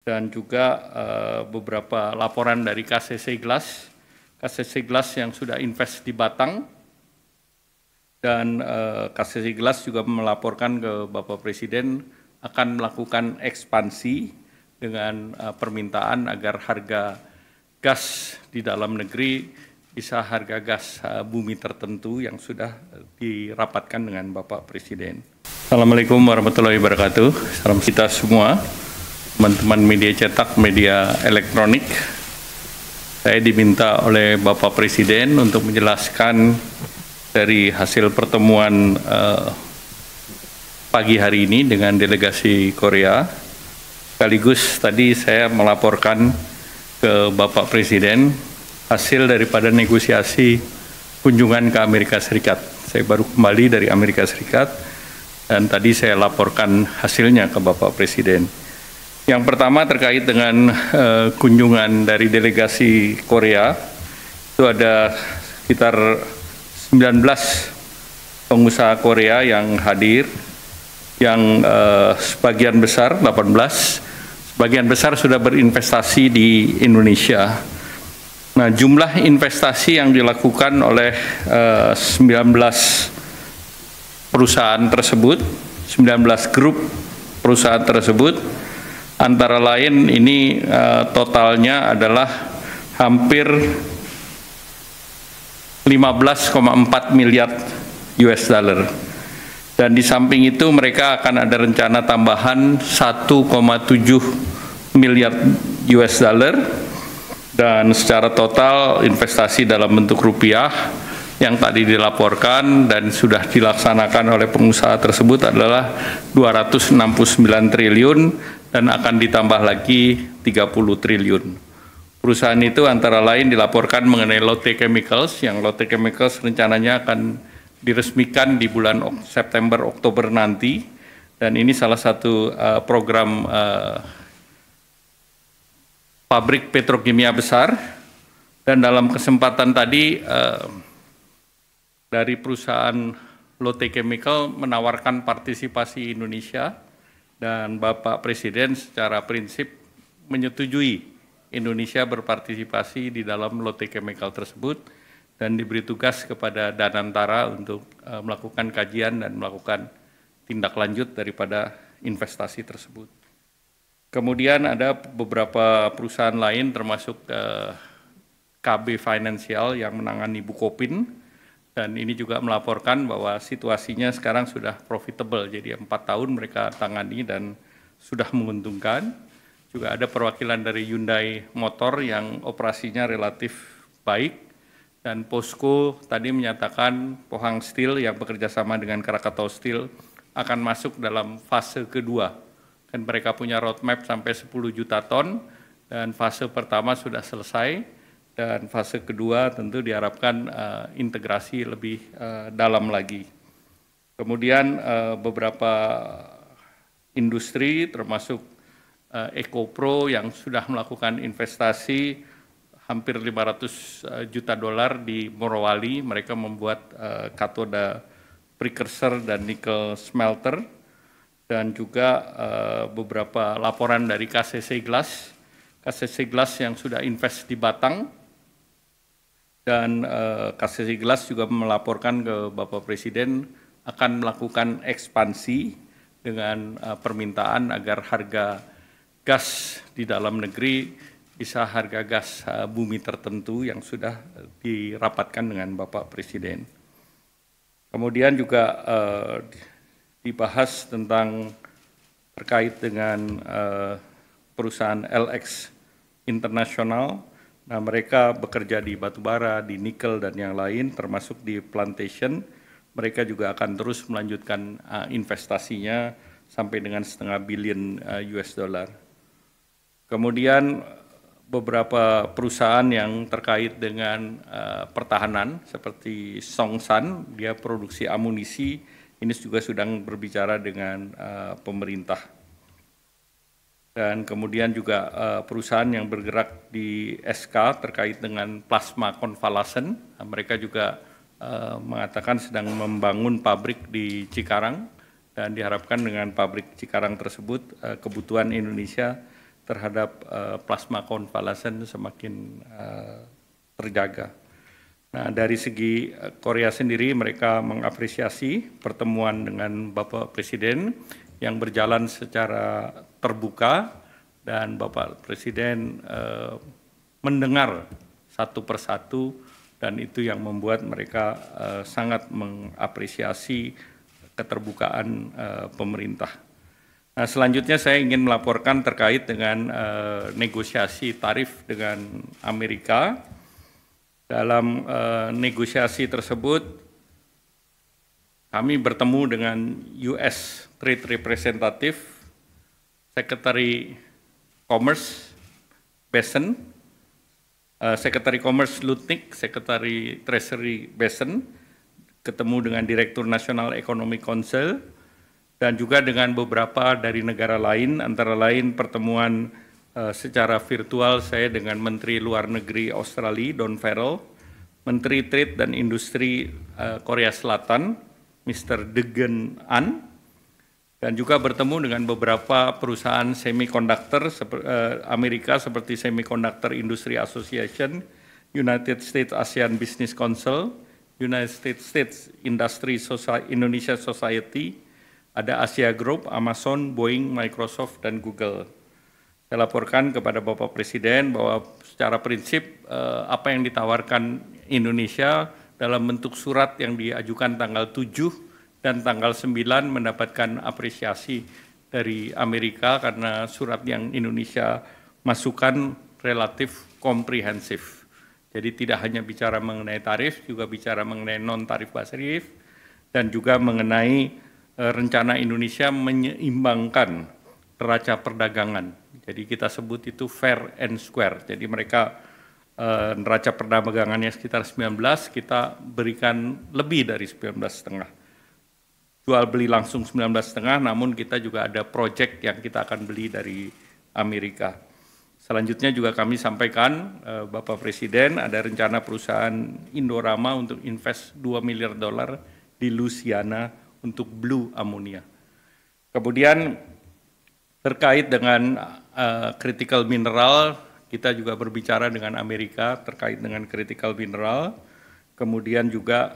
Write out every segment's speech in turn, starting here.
dan juga beberapa laporan dari KCC Glass yang sudah invest di Batang, dan KCC Glass juga melaporkan ke Bapak Presiden akan melakukan ekspansi dengan permintaan agar harga gas di dalam negeri bisa harga gas bumi tertentu yang sudah dirapatkan dengan Bapak Presiden. Assalamualaikum warahmatullahi wabarakatuh. Salam kita semua, teman-teman media cetak, media elektronik. Saya diminta oleh Bapak Presiden untuk menjelaskan dari hasil pertemuan pagi hari ini dengan delegasi Korea. Sekaligus tadi saya melaporkan ke Bapak Presiden hasil daripada negosiasi kunjungan ke Amerika Serikat. Saya baru kembali dari Amerika Serikat dan tadi saya laporkan hasilnya ke Bapak Presiden. Yang pertama terkait dengan kunjungan dari delegasi Korea, itu ada sekitar 19 pengusaha Korea yang hadir, yang sebagian besar, 18, sebagian besar sudah berinvestasi di Indonesia. Nah, jumlah investasi yang dilakukan oleh 19 perusahaan tersebut, 19 grup perusahaan tersebut, antara lain ini totalnya adalah hampir 15,4 miliar US dollar. Dan di samping itu mereka akan ada rencana tambahan 1,7 miliar US dollar, dan secara total investasi dalam bentuk rupiah yang tadi dilaporkan dan sudah dilaksanakan oleh pengusaha tersebut adalah 269 triliun dan akan ditambah lagi 30 triliun. Perusahaan itu antara lain dilaporkan mengenai Lotte Chemicals, yang Lotte Chemicals rencananya akan diresmikan di bulan September-Oktober nanti, dan ini salah satu program pabrik petrokimia besar. Dan dalam kesempatan tadi dari perusahaan Lotte Chemical menawarkan partisipasi Indonesia, dan Bapak Presiden secara prinsip menyetujui Indonesia berpartisipasi di dalam Lotte Chemical tersebut, dan diberi tugas kepada Danantara untuk melakukan kajian dan melakukan tindak lanjut daripada investasi tersebut. Kemudian ada beberapa perusahaan lain termasuk KB Financial yang menangani Bukopin, dan ini juga melaporkan bahwa situasinya sekarang sudah profitable, jadi 4 tahun mereka tangani dan sudah menguntungkan. Juga ada perwakilan dari Hyundai Motor yang operasinya relatif baik, dan POSCO tadi menyatakan Pohang Steel yang bekerja sama dengan Krakatau Steel akan masuk dalam fase kedua. Dan mereka punya roadmap sampai 10 juta ton, dan fase pertama sudah selesai, dan fase kedua tentu diharapkan integrasi lebih dalam lagi. Kemudian beberapa industri termasuk EcoPro yang sudah melakukan investasi hampir 500 juta dolar di Morowali. Mereka membuat katoda precursor dan nikel smelter, dan juga beberapa laporan dari KCC Glass yang sudah invest di Batang, dan KCC Glass juga melaporkan ke Bapak Presiden akan melakukan ekspansi dengan permintaan agar harga gas di dalam negeri bisa harga gas bumi tertentu yang sudah dirapatkan dengan Bapak Presiden. Kemudian juga dibahas tentang terkait dengan perusahaan LX International. Nah, mereka bekerja di batubara, di nikel, dan yang lain, termasuk di plantation. Mereka juga akan terus melanjutkan investasinya sampai dengan $500 million US dollar. Kemudian beberapa perusahaan yang terkait dengan pertahanan seperti Songsan, dia produksi amunisi, ini juga sedang berbicara dengan pemerintah. Dan kemudian juga perusahaan yang bergerak di SK terkait dengan plasma konvalesen, mereka juga mengatakan sedang membangun pabrik di Cikarang, dan diharapkan dengan pabrik Cikarang tersebut kebutuhan Indonesia terhadap plasma konvalesen semakin terjaga. Nah, dari segi Korea sendiri, mereka mengapresiasi pertemuan dengan Bapak Presiden yang berjalan secara terbuka, dan Bapak Presiden mendengar satu persatu, dan itu yang membuat mereka sangat mengapresiasi keterbukaan pemerintah. Nah, selanjutnya saya ingin melaporkan terkait dengan negosiasi tarif dengan Amerika. Dalam negosiasi tersebut, kami bertemu dengan US Trade Representative, Secretary Commerce Besen, Secretary Commerce Lutnick, Secretary Treasury Besen, ketemu dengan Direktur Nasional Economic Council, dan juga dengan beberapa dari negara lain, antara lain pertemuan secara virtual saya dengan Menteri Luar Negeri Australia, Don Farrell, Menteri Trade dan Industri Korea Selatan, Mr. Degen An, dan juga bertemu dengan beberapa perusahaan semiconductor Amerika seperti Semiconductor Industry Association, United States ASEAN Business Council, United States Industry Indonesia Society, ada Asia Group, Amazon, Boeing, Microsoft, dan Google. Saya laporkan kepada Bapak Presiden bahwa secara prinsip apa yang ditawarkan Indonesia dalam bentuk surat yang diajukan tanggal 7 dan tanggal 9 mendapatkan apresiasi dari Amerika karena surat yang Indonesia masukkan relatif komprehensif. Jadi tidak hanya bicara mengenai tarif, juga bicara mengenai non-tarif tarif, dan juga mengenai rencana Indonesia menyeimbangkan neraca perdagangan. Jadi kita sebut itu fair and square. Jadi mereka neraca perdagangannya sekitar 19, kita berikan lebih dari 19,5. Jual beli langsung 19,5, namun kita juga ada proyek yang kita akan beli dari Amerika. Selanjutnya juga kami sampaikan, Bapak Presiden, ada rencana perusahaan Indorama untuk invest $2 miliar di Louisiana untuk blue ammonia. Kemudian terkait dengan critical mineral, kita juga berbicara dengan Amerika terkait dengan critical mineral, kemudian juga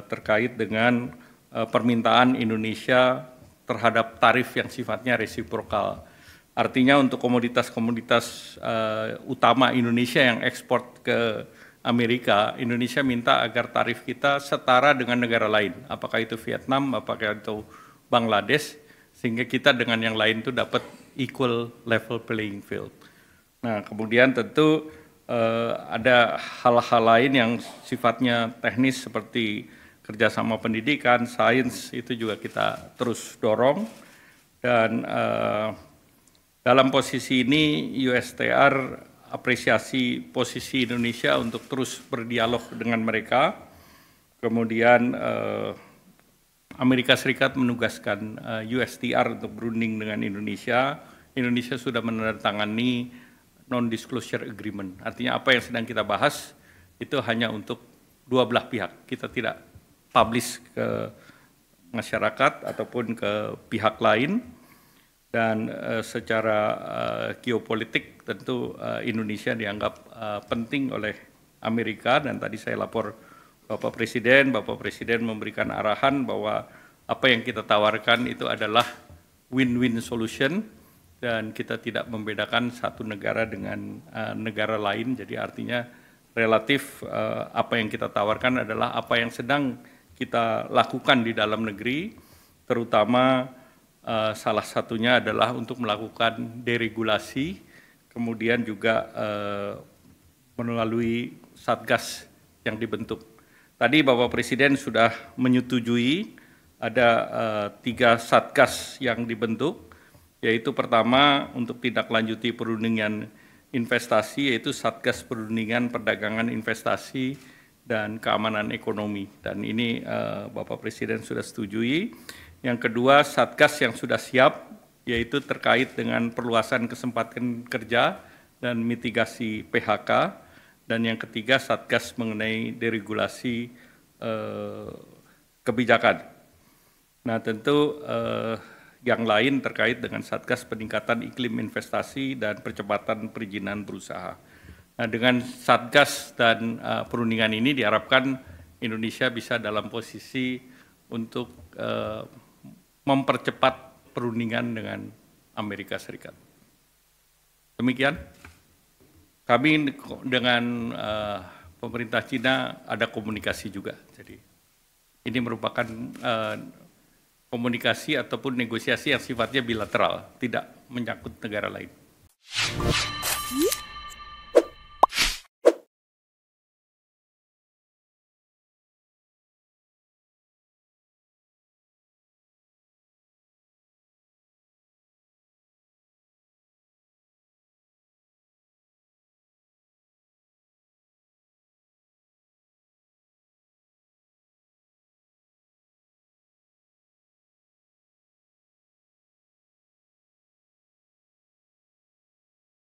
terkait dengan permintaan Indonesia terhadap tarif yang sifatnya resiprokal. Artinya untuk komoditas-komoditas utama Indonesia yang ekspor ke Amerika, Indonesia minta agar tarif kita setara dengan negara lain, apakah itu Vietnam, apakah itu Bangladesh, sehingga kita dengan yang lain itu dapat equal level playing field. Nah, kemudian tentu ada hal-hal lain yang sifatnya teknis seperti kerjasama pendidikan, sains, itu juga kita terus dorong. Dan dalam posisi ini USTR apresiasi posisi Indonesia untuk terus berdialog dengan mereka. Kemudian Amerika Serikat menugaskan USTR untuk berunding dengan Indonesia. Indonesia sudah menandatangani non-disclosure agreement. Artinya apa yang sedang kita bahas itu hanya untuk dua belah pihak. Kita tidak publish ke masyarakat ataupun ke pihak lain. Dan secara geopolitik tentu Indonesia dianggap penting oleh Amerika, dan tadi saya lapor Bapak Presiden memberikan arahan bahwa apa yang kita tawarkan itu adalah win-win solution, dan kita tidak membedakan satu negara dengan negara lain. Jadi artinya relatif apa yang kita tawarkan adalah apa yang sedang kita lakukan di dalam negeri, terutama salah satunya adalah untuk melakukan deregulasi, kemudian juga melalui Satgas yang dibentuk. Tadi Bapak Presiden sudah menyetujui ada 3 Satgas yang dibentuk, yaitu pertama untuk tindak lanjuti perundingan investasi, yaitu Satgas Perundingan Perdagangan Investasi dan Keamanan Ekonomi. Dan ini Bapak Presiden sudah setujui. Yang kedua, Satgas yang sudah siap, yaitu terkait dengan perluasan kesempatan kerja dan mitigasi PHK. Dan yang ketiga, Satgas mengenai deregulasi kebijakan. Nah, tentu yang lain terkait dengan Satgas Peningkatan Iklim Investasi dan Percepatan Perizinan Berusaha. Nah, dengan Satgas dan perundingan ini diharapkan Indonesia bisa dalam posisi untuk mempercepat perundingan dengan Amerika Serikat. Demikian, kami dengan pemerintah Cina ada komunikasi juga. Jadi ini merupakan komunikasi ataupun negosiasi yang sifatnya bilateral, tidak menyangkut negara lain.